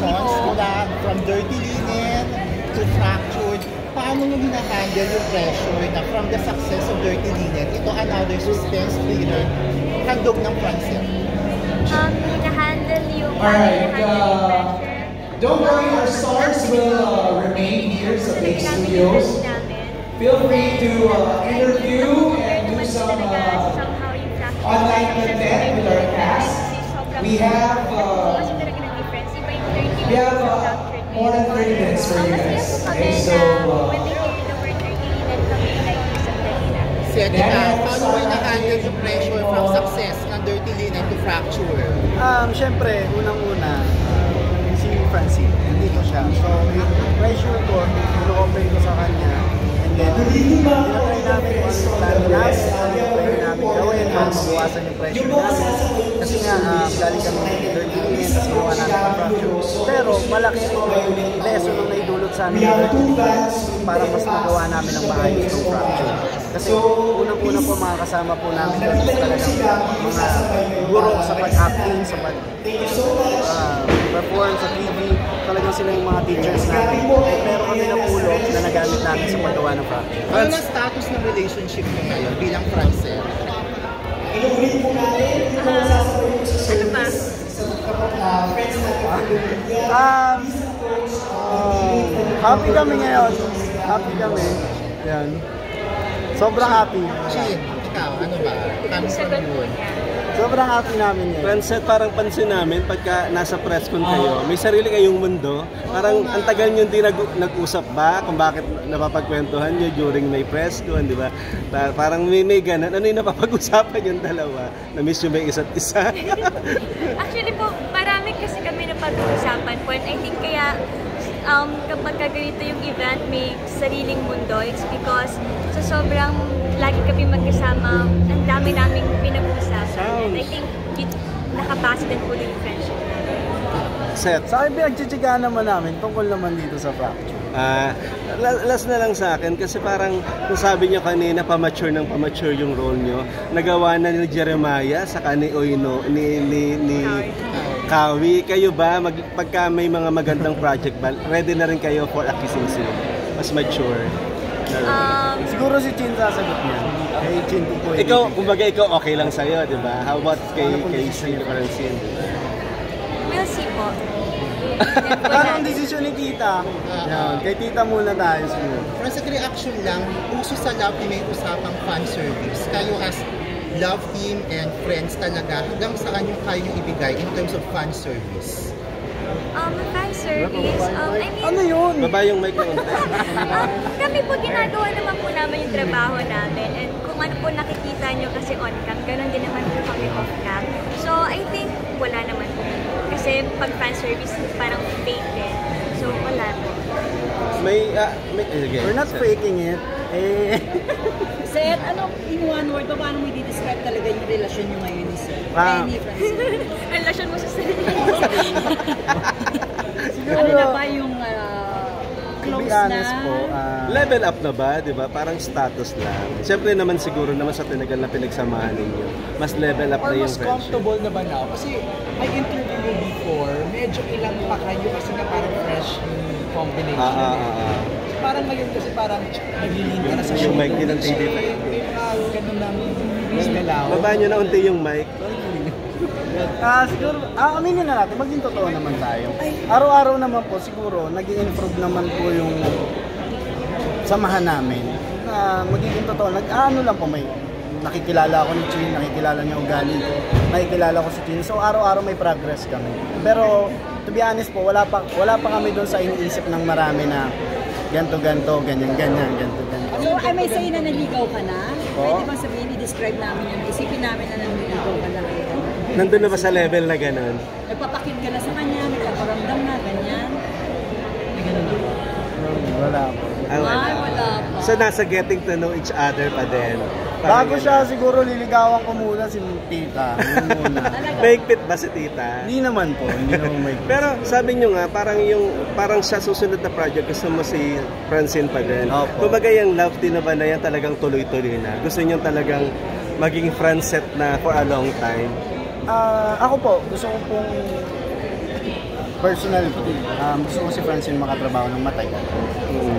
relations mula from dirty linen to fractured. Paano mo hinahandle yung pressure na from the success of dirty linen, ito another suspense thriller, handog ng Francine? Hinahandle yung pressure. Don't worry, our stars will remain here sa Big Studios. Feel free to interview and do some online content with our cast. We have more than 30 minutes for you guys. Okay, so paano mo hinahandle yung pressure from success ng dirty linen to fracture? Siyempre, unang-una, si Francine, nandito siya. So, yung pressure ko, ino-open ko sa kanya. And then, tinatry namin kung ano yung plano namin, tinatry namin gawin, mabawasan yung pressure namin. Kasi nga, galing kami ng dirty linen, tapos ginawa namin ang fracture. Pero, malaki yung lesson ang naidulot sa amin ng dirty linen para mas magawa namin ang maayos ng fracture. Kasi unang-una po mga kasama po namin doon talagang mga guro sa pag-acting, sa pag-perform sa TV, talagang sila yung mga teachers natin. Meron kami na pulong na nagamit namin sa paggawa ng fracture. Ano ang status ng relationship mo ngayon bilang Francine? inuulit po natin kung sasabihin mo sa service happy kami ngayon. Happy kami. Yan. Sobrang happy. Chin, ikaw, ano ba? Kami sa moon. Sobrang happy namin yan. Francette, parang pansin namin pagka nasa press con kayo, may sarili kayong mundo. Parang ang tagal nyo din nag-usap ba kung bakit napapagkwentuhan nyo during may press con, di ba? Parang may ganun. Ano yung napapag-usapan yung dalawa? Na-miss nyo ba yung isa't isa? Actually po, marami kasi kami napag-usapan po. And I think kaya kapag ganito yung event, may sariling mundo. It's because sa sobrang lagi kami magkasama, ang dami naming pinag-uusapan. And I think nakabase din po yung friendship. Seth? Sa akin, pinagchichigaan naman namin tungkol naman dito sa fracture. Last na lang sa akin kasi parang kung sabi niyo kanina pamature yung role niyo. Nagawa na ni Jeremiah saka ni Oino, ni Kawi. Kayo ba pagka may mga magandang project ba, ready na rin kayo for a kissing scene? Mas mature. Siguro si Chin sasagot niya. Kay Chin po. Ikaw, kumbaga ikaw okay lang sa'yo, di ba? How about kay Francine? We'll see po. Parang desisyon ni Tita. Yan. Kay Tita muna tayo siguro. Francine, reaction lang, uso sa love team may usapang fan service. Kayo as love team and friends talaga, hanggang saan yung kayo ibigay in terms of fan service? Fan service, I mean... Ano yun? Baba yung mic na kami po ginagawa naman po namin yung trabaho namin. And kung ano po nakikita nyo kasi on cam, ganun din naman po kami off cam. So I think wala naman po. Kasi pag fan service, parang fake din. So wala po. We're not faking it. Seth, ano, in one word, paano mo i-describe talaga yung relasyon nyo ngayon ni Seth? Ni Francine? Relasyon mo sa sarili. Ano na ba yung close na? Po, level up na ba, di ba? Parang status lang. Siyempre naman siguro naman sa tinagal na pinagsamahan ninyo, mas level up na yung mas friendship. comfortable na ba now? Kasi may interview you before, medyo ilang pa kayo kasi na parang fresh yung combination. Parang ngayon kasi parang naglilin ka na sa show. Yung mic din ng TV. May mga ganun ng nalaw. Baba nyo na unti yung mic. Siguro, aminin na natin, maging totoo naman tayo. Araw-araw naman po, siguro, naging improve naman po yung samahan namin. Magiging totoo, ano lang po, may nakikilala ako ni Chin, nakikilala niya ugali ko, nakikilala ko si Chin. So, araw-araw may progress kami. Pero, to be honest po, wala pa kami doon sa iniisip ng marami na ganto, ganyan, ganto. So, ay may say na naligaw ka na? Oo. Pwede bang sabihin, i-describe namin yun? Isipin namin na naligaw ka na. Nandun na ba sa level na gano'n? Nagpapakit ka na sa kanya, nagpaparamdam na, ganyan. Wala po. Wala pa. So, nasa getting to know each other pa din. Bago siya, siguro liligawan ko muna si Tita. Yun muna. Mahigpit ba si Tita? Hindi naman po, hindi naman mahigpit. Pero sabi nyo nga, parang sa susunod na project, gusto mo si Francine pa din. Opo. Kumbaga yung love team na ba na yan talagang tuloy-tuloy na? Gusto nyo talagang maging Francette na for a long time? Ako po, gusto ko pong personally, gusto ko si Francine makatrabaho ng matagal.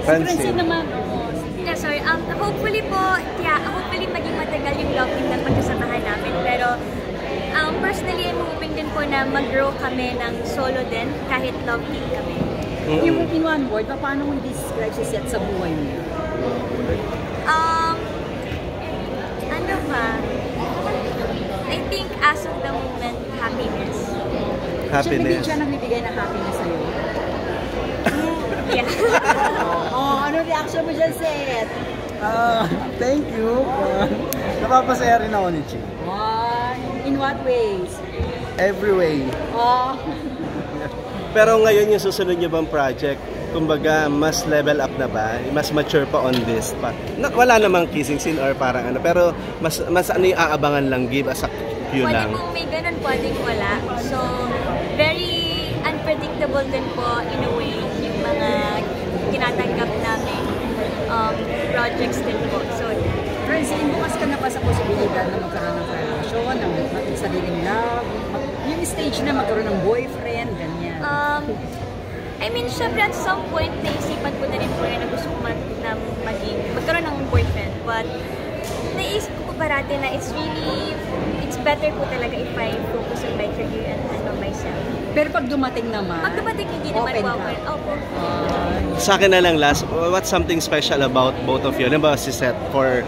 Francine naman. Yeah, sorry. Hopefully maging matagal yung love team na pagkasamahan namin. Pero personally, I'm hoping din po na mag-grow kami ng solo din kahit love team kami. Yung in one word, paano mo i-describe si Seth sa buhay niya? Ano ba? I think as of the moment, happiness. Happiness? Siya nagbibigay ng happiness sa'yo? Yeah. Ano reaction mo dyan, Seth? Thank you. Napapasaya rin ako ni Chi. In what ways? Every way. Pero ngayon yung susunod niyo bang project, kumbaga mas level up na ba? Mas mature pa on this pa? Wala namang kissing scene or parang ano, pero mas ano yung aabangan lang, give as a cue lang. Pwede kung may ganun, pwedeng wala. So, very unpredictable din po in a way yung mga tinatanggap namin projects din po. So, Francine, bukas ka na pa sa posibilidad na magkaroon ng relasyon, ng sariling love, yung stage na magkaroon ng boyfriend, ganyan. I mean, syempre at some point, naisipan ko na rin po na gusto ko magkaroon ng boyfriend. But, naisip ko parati na it's better po talaga if I focus on my career and on myself. Pero pag dumating naman, hindi naman open. Sa akin na lang last, what's something special about both of you? Ano ba si Seth for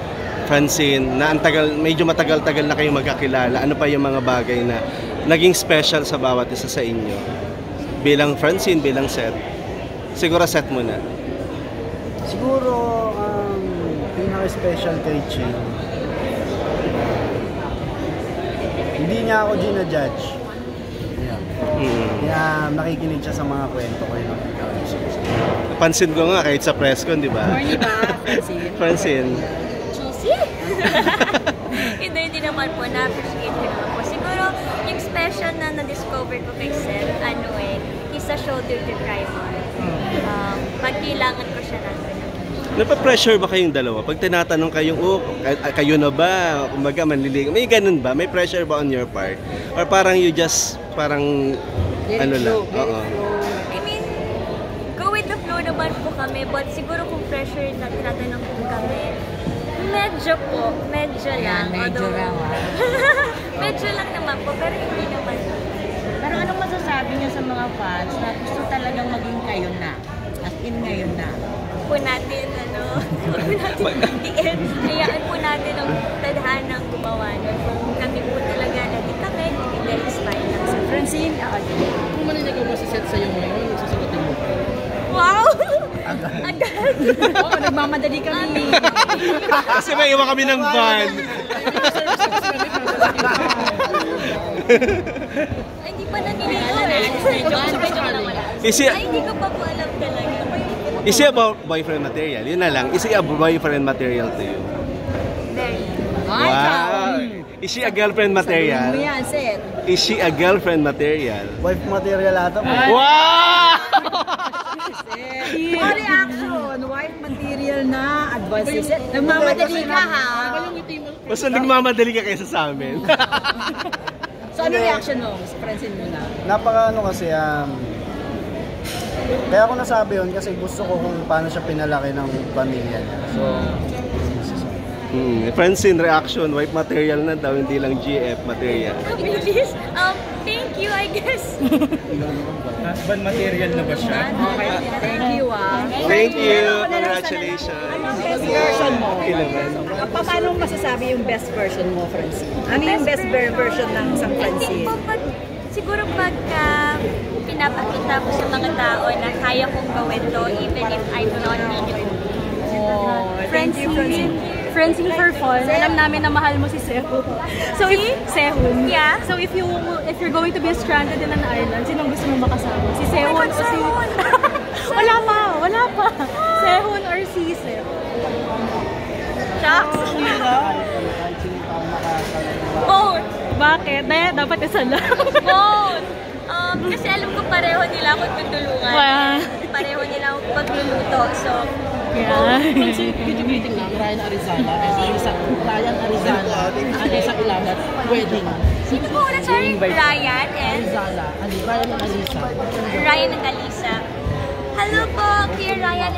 Francine, na medyo matagal-tagal na kayong magkakilala? Ano pa yung mga bagay na naging special sa bawat isa sa inyo? Bilang Francine, bilang Seth. Siguro Seth muna. Siguro, pinaka-special kay Chi, hindi niya ako ginajudge. Kaya nakikinig siya sa mga kwento ko yun. Pansin ko nga kahit sa press con, di ba? Morning ba, Francine? Francine. Cheesy? Hindi naman po. Na-appreciate ko naman po. Siguro, yung special na na-discover ko kay Seth, is a shoulder to cry on. Pag kailangan ko siya natin. Napapressure ba kayong dalawa? Pag tinatanong kayong, kayo na ba? Kumbaga, manlilig. May ganun ba? May pressure ba on your part? Or parang you just, parang, ano lang? Oo. I mean, go with the flow naman po kami. But siguro kung pressure na tinatanong po kami, medyo lang. Medyo lang. Medyo lang naman po, pero hindi naman. Pero anong masasabi niyo sa mga fans na gusto talagang maging kayo na? As in ngayon na? Po natin, hindi-end. Hayaan po natin ang tadhanang gumawa nun. Kung kami po talaga, hindi kami, then it's fine lang. So, Francine, kung maniligaw mo si Seth sa'yo ngayon, sasagutin mo. Wow! Agad! Oo, nagmamadali kami. Kasi may iwan kami ng van. Ay, hindi pa naniligaw eh. Hindi ko pa po alam talaga. Is he about boyfriend material? Yun na lang. Is he a boyfriend material to you? Very. Wow! Is she a girlfriend material? Sabihin mo yan, Seth. Is she a girlfriend material? Wife material ata mo. Wow! What reaction? Wife material na advice si Seth. Nagmamadali ka ha? Basta nagmamadali ka kaysa sa amin. So ano reaction mo? Sa Francine mo na? Napaka kasi, kaya ako nasabi yun kasi gusto ko kung paano siya pinalaki ng pamilya niya. So, Francine reaction, wife material na daw, hindi lang GF material. Please, thank you, I guess. Husband material na ba siya? Okay, thank you Thank you, congratulations. Anong best version mo? Kailangan. Paano masasabi yung best version mo, Francine? Ano yung best version ng isang Francine? Siguro pagka pinapakita ko sa mga tao na kaya kong gawin to even if I'm not in it. Thank you, Francine. Francine for fun. Alam namin na mahal mo si Sehun. So Sehun. Yeah. So if you're going to be stranded in an island, sinong gusto mong makasama? Si Sehun o si Wala pa. Sehun or si Sehun? Shucks. Both. Bakit? Dapat isa lang. Both. Kasi alam ko pareho nila ako tutulungan. Wow. Pareho nila ako pagluluto. So, Could you meeting lang, Ryan Arizala and Ryan Arizala at isang Ilagat wedding. Sino po ulit? Sorry, Ryan and? Arizala. Ryan and Alisa. Ryan and Alisa. Hello po, dear Ryan and